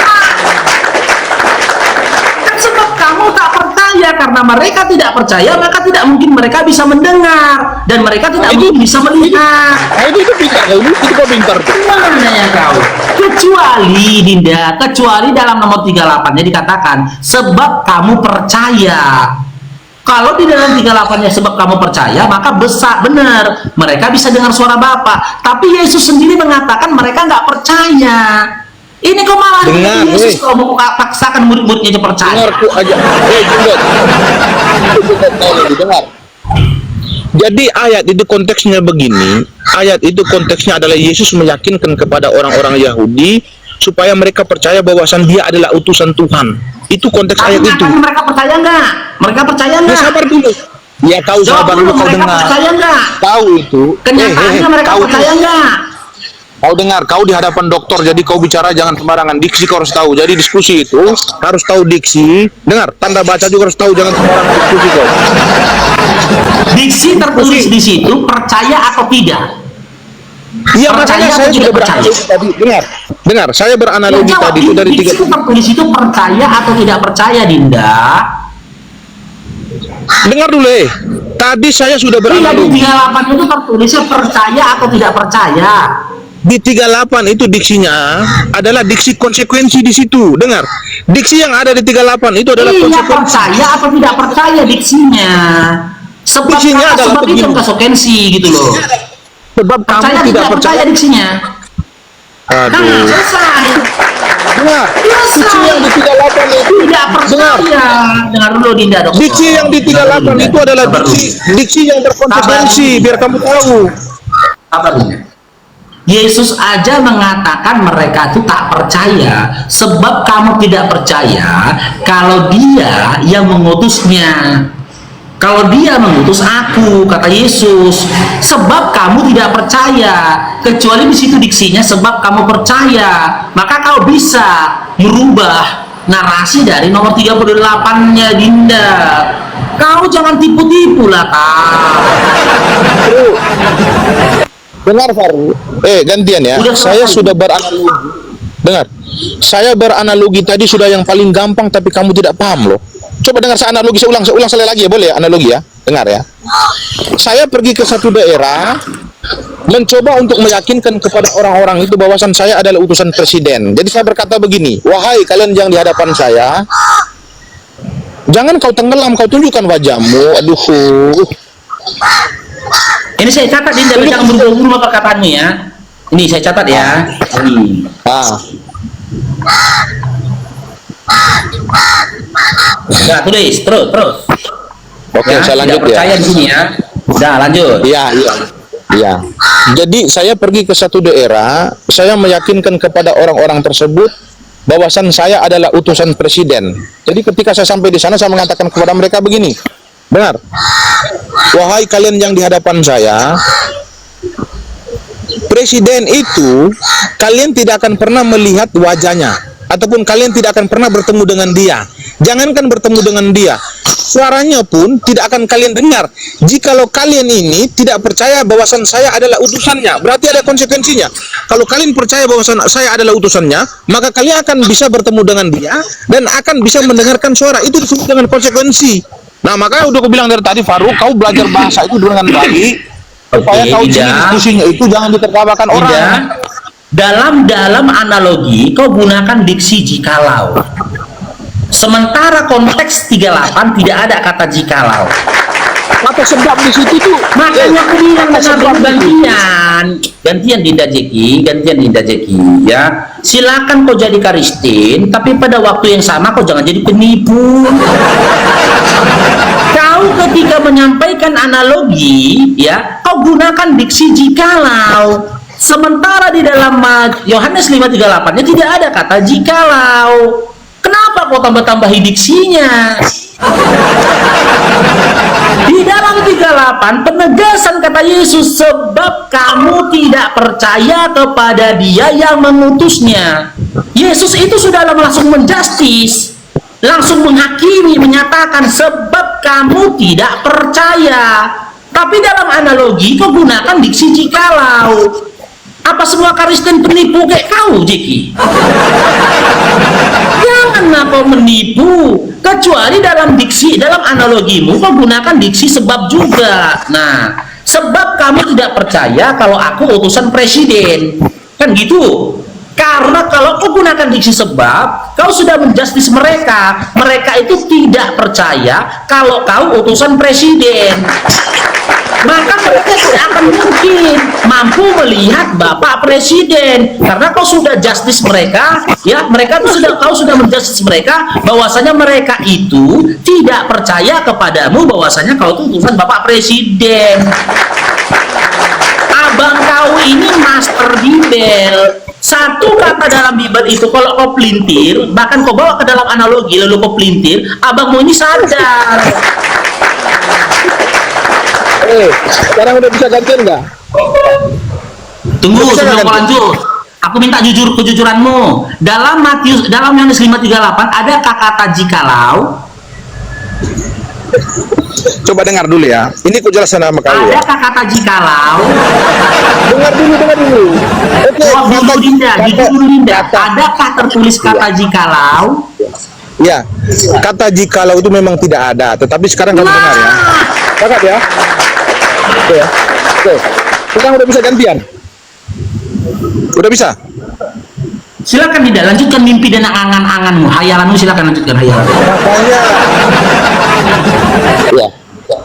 Kan sebab kamu tak percaya, karena mereka tidak percaya, maka tidak mungkin mereka bisa mendengar dan mereka tidak mungkin bisa melihat. Itu pintar, itu kau pintar. Mana ya kau? Kecuali Dinda, kecuali dalam nomor 38-nya dikatakan sebab kamu percaya. Kalau di dalam 38-nya sebab kamu percaya, maka besar benar mereka bisa dengar suara Bapa. Tapi Yesus sendiri mengatakan mereka nggak percaya. Ini kok malah dengar, Yesus kalau mau paksakan murid-muridnya percaya. Dengarku aja. Dengar. Jadi ayat itu konteksnya begini. Ayat itu konteksnya adalah Yesus meyakinkan kepada orang-orang Yahudi supaya mereka percaya bahwasan dia adalah utusan Tuhan. Itu konteks ayat itu. Mereka percaya nggak? Mereka percaya nggak? Sabar dulu. Ya kau sabar dulu, kau dengar. Percaya nggak? Kau itu. Kenyataannya mereka percaya nggak? Kau dengar, kau di hadapan dokter, jadi kau bicara jangan sembarangan. Diksi kau harus tahu. Jadi diskusi itu harus tahu diksi. Dengar, tanda baca juga harus tahu, jangan sembarangan diskusi kau. Diksi tertulis di situ percaya atau tidak? Iya, makanya saya sudah beranalogi tadi. Dengar, saya beranalogi ya, tadi itu dari tiga. Diksi tertulis itu percaya atau tidak percaya, Dinda? Dengar dulu, Tadi saya sudah Iya, di beranalogi. 38 itu tertulisnya percaya atau tidak percaya. Di 38 itu diksinya adalah diksi konsekuensi di situ. Dengar. Diksi yang ada di 38 itu adalah Iya, konsekuensi. percaya atau tidak percaya diksinya. Sebab Diksinya kata adalah sebab itu begini. konsekuensi gitu loh. Sebab kamu Percaya tidak tidak percaya percaya. diksinya. Nah, Aduh. selesai. Dengar. Diksi yang di 38 itu. Tidak percaya. Dengar dulu Dinda dong. Diksi yang di 38 itu adalah diksi yang berkonsekuensi. Biar kamu tahu. Apa Dinda? Yesus aja mengatakan mereka itu tak percaya sebab kamu tidak percaya kalau dia yang mengutusnya. Kalau dia mengutus aku, kata Yesus, sebab kamu tidak percaya, kecuali di situ diksinya sebab kamu percaya, maka kau bisa merubah narasi dari nomor 38-nya Dinda. Kau jangan tipu-tipu lah, Kak. Dengar Farouq. Gantian ya. Saya sudah beranalogi. Dengar. Saya beranalogi tadi sudah yang paling gampang tapi kamu tidak paham loh. Coba dengar saya analogi, saya ulang sekali lagi ya, boleh ya analogi ya? Dengar ya. Saya pergi ke satu daerah mencoba untuk meyakinkan kepada orang-orang itu bahwasan saya adalah utusan presiden. Jadi saya berkata begini, wahai kalian yang di hadapan saya, jangan kau tenggelam, kau tunjukkan wajahmu. Aduh. Ini saya catat Dinda, jangan buru-buru perkataanmu ya. Ini saya catat ya. Ini. Nah, tulis terus. Oke, Ya, saya lanjut ya. Percaya di sini ya. Udah, lanjut. Iya. Jadi saya pergi ke satu daerah, saya meyakinkan kepada orang-orang tersebut bahwasan saya adalah utusan presiden. Jadi ketika saya sampai di sana, saya mengatakan kepada mereka begini, benar, wahai kalian yang di hadapan saya, presiden itu kalian tidak akan pernah melihat wajahnya, ataupun kalian tidak akan pernah bertemu dengan dia. Jangankan bertemu dengan dia, suaranya pun tidak akan kalian dengar. Jikalau kalian ini tidak percaya bahwasan saya adalah utusannya, berarti ada konsekuensinya. Kalau kalian percaya bahwasan saya adalah utusannya, maka kalian akan bisa bertemu dengan dia dan akan bisa mendengarkan suara. Itu disebut dengan konsekuensi. Nah, makanya udah aku bilang dari tadi, Farouq, kau belajar bahasa itu dengan baik supaya kau diskusinya itu jangan ditertawakan orang. Dalam analogi kau gunakan diksi jikalau. Sementara konteks 38 tidak ada kata jikalau. Kata sebab di situ tuh. Makanya aku bilang gantian Dinda Jeki ya. Silakan kau jadi Kristen, tapi pada waktu yang sama kau jangan jadi penipu. Kau ketika menyampaikan analogi ya, kau gunakan diksi jikalau. Sementara di dalam Yohanes 5:38-nya tidak ada kata jikalau. Kenapa kau tambah-tambahi diksinya? Di dalam 38 penegasan kata Yesus, sebab kamu tidak percaya kepada dia yang mengutusnya. Yesus itu sudah langsung menjustis, langsung menghakimi, menyatakan sebab kamu tidak percaya. Tapi dalam analogi kau gunakan diksi jikalau. Apa semua Kristen penipu kayak kau, Jeki? Janganlah kau menipu, kecuali dalam diksi, dalam analogimu kau gunakan diksi sebab juga. Nah, sebab kamu tidak percaya kalau aku utusan presiden, kan gitu. Karena kalau kau gunakan diksi sebab, kau sudah menjustis mereka. Mereka itu tidak percaya kalau kau utusan presiden. Maka mereka tidak akan mungkin mampu melihat Bapak Presiden, karena kau sudah justice mereka, ya mereka tuh kau sudah menjustice mereka bahwasanya mereka itu tidak percaya kepadamu bahwasanya kau itu utusan Bapak Presiden. Abang kau ini master Bible. Satu kata dalam Debat itu kalau kau pelintir, bahkan kau bawa ke dalam analogi lalu kau pelintir, abangmu ini sadar. Sekarang udah bisa gantian nggak? Tunggu sebelum kau lanjut. Aku minta kejujuranmu. Dalam Yohanes 5:38 ada kata jikalau. Coba dengar dulu ya. Ini aku jelasin sama kau ya. Ada kata jikalau. Dengar dulu. Oke. Jujur dulu Dinda. Adakah tertulis kata jikalau? Ya, kata jikalau itu memang tidak ada. Tetapi sekarang kamu dengar ya. Sepakat ya? Oke ya. Oke. Sekarang udah bisa gantian? Udah bisa? Silakan tidak, lanjutkan mimpi dan angan-anganmu, hayalanmu, silakan lanjutkan hayalan. Makanya ya.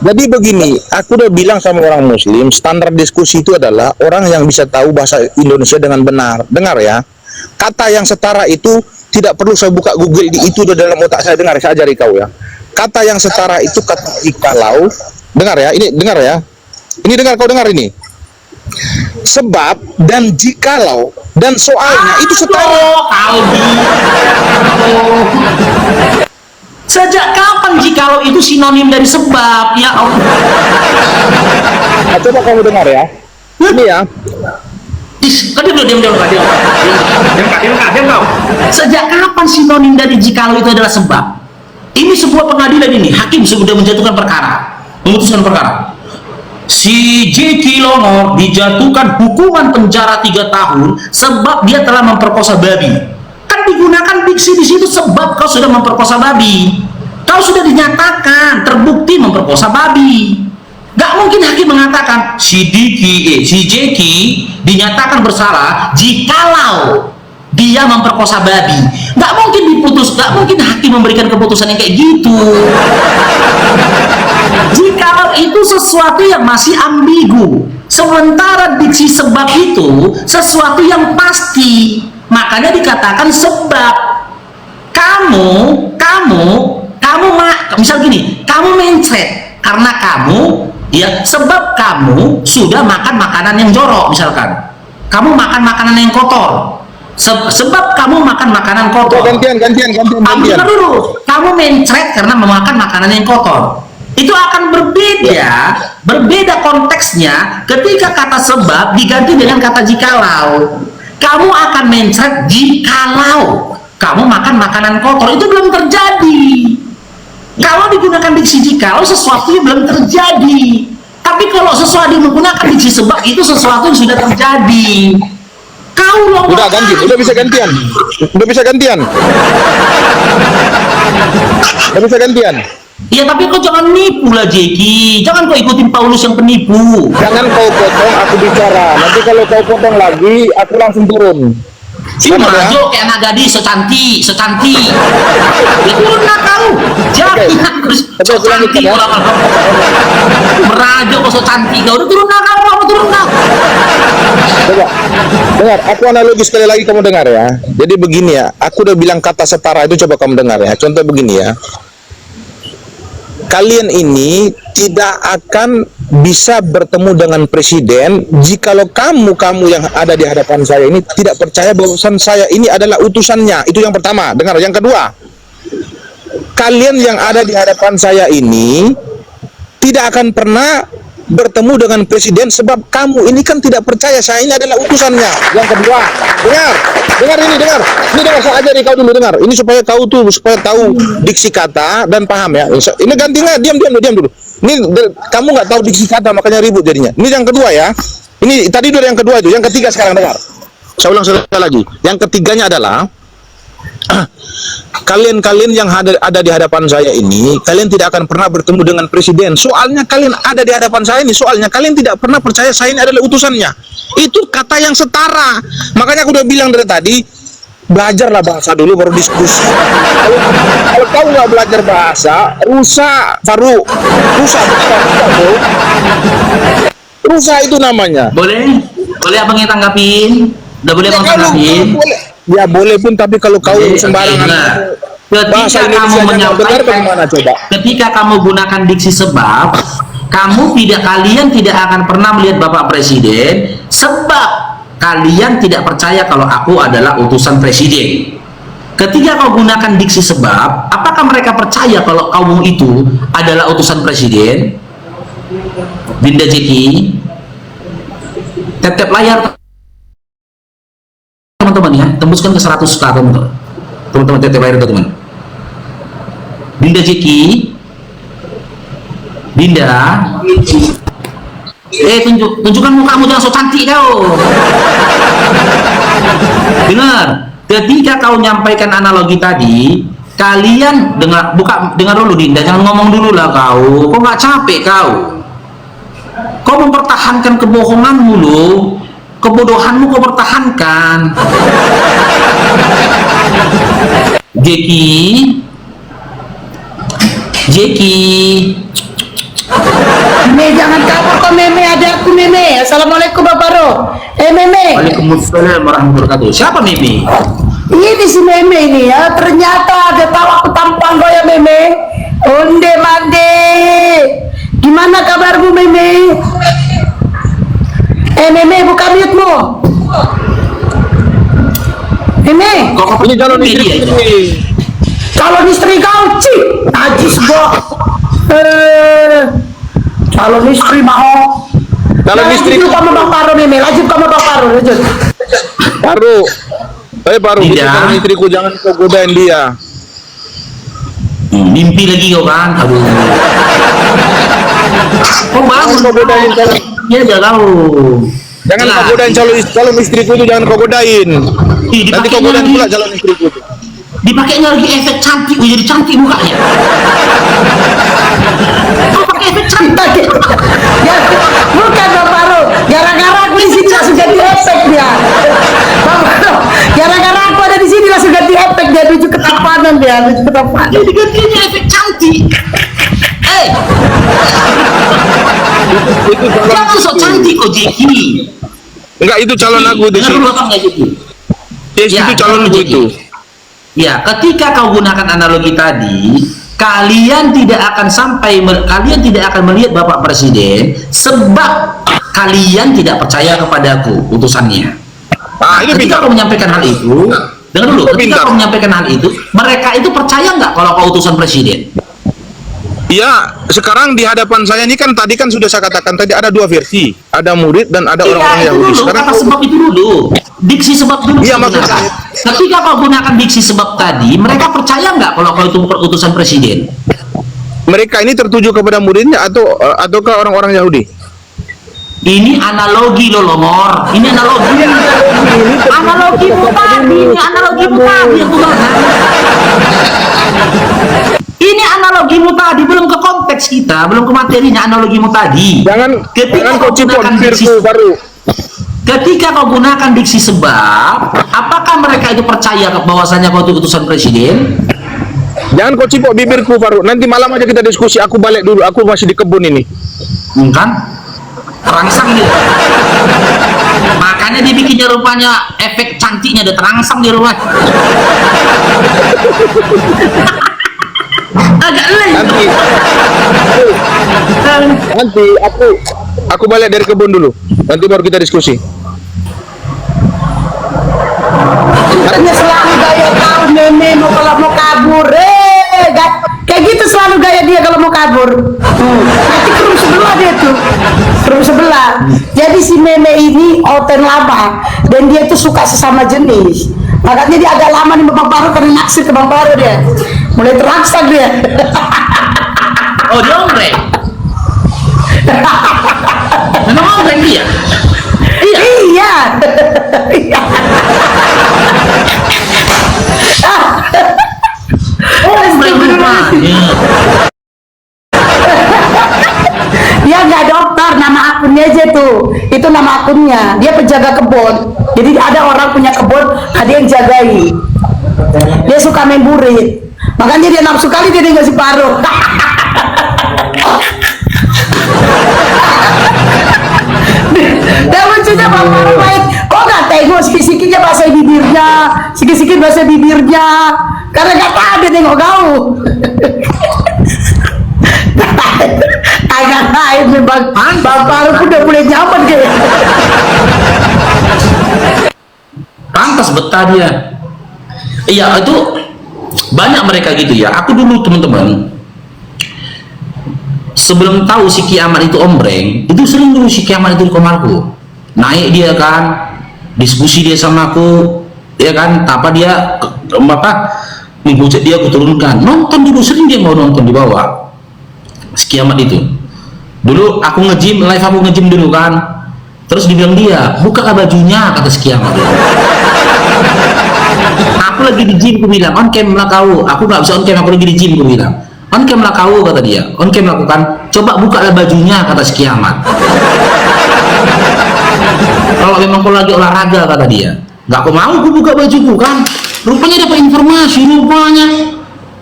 Jadi begini, aku udah bilang sama orang muslim, standar diskusi itu adalah orang yang bisa tahu bahasa Indonesia dengan benar. Dengar ya. Kata yang setara itu tidak perlu saya buka Google, itu udah dalam otak saya. Dengar, saya ajari kau ya. Kata yang setara itu kata jikalau. Dengar ya, ini dengar ya. Ini dengar, kau dengar ini. Sebab dan jikalau dan soalnya itu setara. Sejak kapan jikalau itu sinonim dari sebab? Ya Allah. Nah, coba kamu dengar ya. Ini ya. Diam kau. Sejak kapan sinonim dari jikalau itu adalah sebab? Ini sebuah pengadilan ini, hakim sudah menjatuhkan perkara, memutuskan perkara. Si J.K. Longor dijatuhkan hukuman penjara 3 tahun sebab dia telah memperkosa babi. Kan digunakan diksi di situ, sebab kau sudah memperkosa babi. Kau sudah dinyatakan terbukti memperkosa babi. Gak mungkin hakim mengatakan si J.K. dinyatakan bersalah jikalau dia memperkosa babi. Gak mungkin hakim memberikan keputusan yang kayak gitu. Jikalau itu sesuatu yang masih ambigu, sementara diksi sebab itu sesuatu yang pasti, makanya dikatakan sebab. Misal gini, kamu mencret karena kamu ya, sebab kamu sudah makan makanan yang jorok, misalkan kamu makan makanan yang kotor. Sebab kamu makan makanan kotor. Gantian. Dulu, kamu mencret karena memakan makanan yang kotor. Itu akan berbeda konteksnya ketika kata sebab diganti dengan kata jikalau. Kamu akan mencret jikalau kamu makan makanan kotor. Itu belum terjadi. Kalau digunakan diksi jikalau, sesuatu yang belum terjadi. Tapi kalau sesuatu menggunakan diksi sebab, itu sesuatu yang sudah terjadi. Udah bisa gantian. Ya tapi kau jangan nipu lah, Jeki. Jangan kau ikutin Paulus yang penipu. Jangan kau potong aku bicara. Nanti kalau kau potong lagi, aku langsung turun. Cuma jo kayak anak gadis secantik. Ya turunlah kau. Jangan terus secantik kau lama-lama. Merajo kau secantik kau. Udah turunlah kau. Dengar, aku analogi sekali lagi, kamu dengar ya. Jadi begini ya, aku udah bilang kata setara itu, coba kamu dengar ya. Contoh begini ya. Kalian ini tidak akan bisa bertemu dengan presiden jikalau kamu yang ada di hadapan saya ini tidak percaya bahwasan saya ini adalah utusannya. Itu yang pertama. Dengar, yang kedua. Kalian yang ada di hadapan saya ini tidak akan pernah bertemu dengan presiden sebab kamu ini kan tidak percaya saya ini adalah utusannya. Yang kedua, dengar ini saya ajari kau dulu, dengar. Ini supaya kau supaya tahu diksi kata dan paham ya. Ini gantinya, diam dulu. Ini kamu nggak tahu diksi kata makanya ribut jadinya. Ini yang kedua ya. Ini tadi dulu yang kedua itu, yang ketiga sekarang dengar. Saya ulang sekali lagi. Yang ketiganya adalah kalian yang ada di hadapan saya ini, kalian tidak akan pernah bertemu dengan presiden. Soalnya kalian ada di hadapan saya ini, soalnya kalian tidak pernah percaya saya ini adalah utusannya. Itu kata yang setara. Makanya aku udah bilang dari tadi, belajarlah bahasa dulu baru diskusi. Kalau kau nggak belajar bahasa, rusak, Farouq. Rusak itu namanya. Boleh abangnya tanggapin? Udah boleh abang tanggapin? Ya boleh pun, tapi kalau kau sembarangan ketika kamu gunakan diksi sebab, kalian tidak akan pernah melihat Bapak Presiden sebab kalian tidak percaya kalau aku adalah utusan presiden. Ketika kau gunakan diksi sebab, apakah mereka percaya kalau kamu itu adalah utusan presiden? Dinda Jeki, tap layar teman-teman ya, tembuskan ke 100k teman-teman, tap layar teman-teman. Dinda Jeki, tunjukkan mukamu, jangan so cantik kau. Benar, ketika kau nyampaikan analogi tadi, kalian dengar dulu Dinda, jangan ngomong dulu lah kau nggak capek kau mempertahankan kebohonganmu lo, kebodohanmu kau pertahankan. Jeki Meme, jangan kabur kok Meme, ada aku Meme. Assalamualaikum Bapak Farouq. Meme. Waalaikumsalam warahmatullahi wabarakatuh. Siapa Meme? Ini si Meme ini ya. Ternyata dia tahu aku tampang kok ya Meme. Onde mande. Gimana kabarmu Meme? Meme, buka mute-mu. Meme. Ini calon istri. Calon istri kau, cik. Najis kok. Calon istri mau. Calon istri kamu Bang Farouq Meme. Lanjut kamu Bang Farouq. Lanjut. Farouq. Farouq, itu Tidak. calon istriku, jangan kau godain dia. Mimpi lagi kau kan? Aduh. Kau bangun Kau godain calon. ya aja kau. Jangan Lah, kau godain calon istriku itu, jangan kau godain. Nanti kau godain pula calon istriku itu. Dipakainya lagi efek cantik, jadi cantik mukanya. Kau pakai efek cantik. Ya, bukan Bang Farouq. Gara-gara aku di sini langsung ganti efek dia. Bang Farouq, gara-gara aku ada di sini langsung ganti efek dia, menuju ketampanan dia, menuju ketampanan. Jadi gantinya efek cantik. Itu calon Jangan sok cantik kok Jeki. Enggak, itu calon aku itu Dengar sih. dulu apa enggak Jeki? Yes, Ya, itu calon aku Jeki. itu. Ya, ketika kau gunakan analogi tadi, kalian tidak akan melihat Bapak Presiden sebab kalian tidak percaya kepadaku utusannya. Ini Ketika pintar. kau menyampaikan hal itu, dengar dulu, Itu ketika pintar. kau menyampaikan hal itu, mereka itu percaya nggak kalau kau utusan presiden? Ya, sekarang di hadapan saya ini kan tadi kan sudah saya katakan tadi ada dua versi, ada murid dan ada orang-orang Iya, itu Yahudi. dulu, Sekarang kata sebab itu dulu. Diksi sebab dulu. Iya, kau maksud gunakan. saya. Ketika kau gunakan diksi sebab tadi, mereka percaya nggak kalau kau itu utusan presiden? mereka ini tertuju kepada muridnya ataukah orang-orang Yahudi? Ini analogi loh Lomor. Ini analogi. Analogimu tadi, ini analogimu tadi aku bahas. Ini analogimu tadi, belum ke konteks kita, belum ke materinya, analogimu tadi. Jangan kau cipot bibirku baru. Ketika kau gunakan diksi sebab, apakah mereka itu percaya bahwasanya kau itu utusan presiden? Jangan kau cipok bibirku Farouq. Nanti malam aja kita diskusi. Aku balik dulu. Aku masih di kebun ini. Kan? Terangsang dia. Makanya dibikinnya rupanya efek cantiknya ada terangsang di rumah. Agak lain. Nanti aku balik dari kebun dulu. Nanti baru kita diskusi. Katanya selalu gaya tahu Meme kalau mau kabur. Kayak gitu selalu gaya dia kalau mau kabur. Nanti ke room sebelah dia tuh. Room sebelah. Jadi si Meme ini Oten lama dan dia tuh suka sesama jenis. Makanya dia agak lama nih Bang Farouq karena naksir ke Bang Farouq dia. Mulai terangsang dia. Oh, dia omreng. Memang omreng dia? Iya. Iya. Omreng rupanya. Dia nggak dokter, nama akunnya aja tuh. Itu nama akunnya. Dia penjaga kebun. Jadi ada orang punya kebun, ada yang jagain. Dia suka main burit. Makanya dia nafsu kali dia ngasih Farouq. Dan lucunya Bang Farouq baik. Kok nggak tengok sikit-sikitnya bahasa bibirnya, sikit-sikit bahasa bibirnya. Karena nggak ada tengok kau. Agak lain memang. Bang Farouq udah mulai nyaman gitu. Pantas betah dia. Iya, itu banyak mereka gitu ya. Aku dulu teman-teman, sebelum tahu si Kiamat itu ombreng, itu sering dulu si Kiamat itu di kamarku. Naik dia kan, diskusi dia sama aku, ya kan, apa dia menghujat dia, aku turunkan. Nonton dulu, sering dia mau nonton di bawah. Si Kiamat itu. Dulu aku nge-gym, live aku nge-gym dulu kan. Terus dibilang dia, buka bajunya, kata si Kiamat. Aku lagi di gym, ku bilang on cam lah kau, aku nggak bisa on cam, aku lagi di gym, ku bilang on cam lah kau, kata dia. On cam lakukan, coba buka lah bajunya, kata si Kiamat. Kalau memang kau lagi olahraga, kata dia. Nggak, aku mau, aku buka bajuku kan. Rupanya dapat informasi, rupanya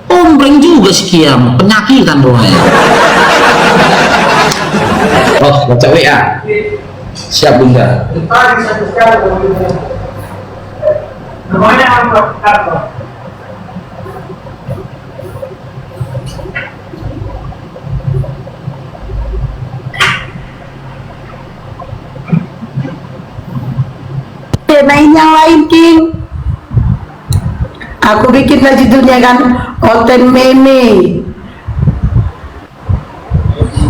ombreng juga si Kiamat, penyakitan rupanya. Oh, baca WA. Siap bunda. Main yang lain, King. Aku bikin lah judulnya kan, Oten meme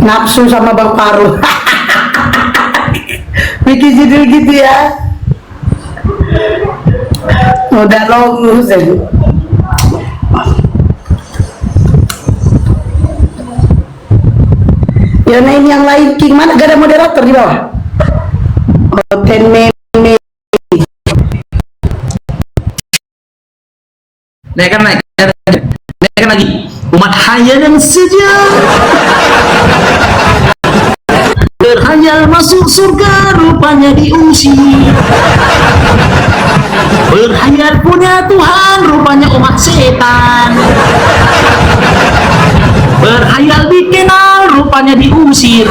nafsu sama Bang Farouq. Bikin judul gitu ya. Udah lulus aja. Ya main yang lain, King. Mana gak ada moderator di bawah? Oten meme. Naikkan lagi. Umat hayalan saja berhayal masuk surga, rupanya diusir. Berhayal punya Tuhan, rupanya umat setan. Berhayal dikenal, rupanya diusir.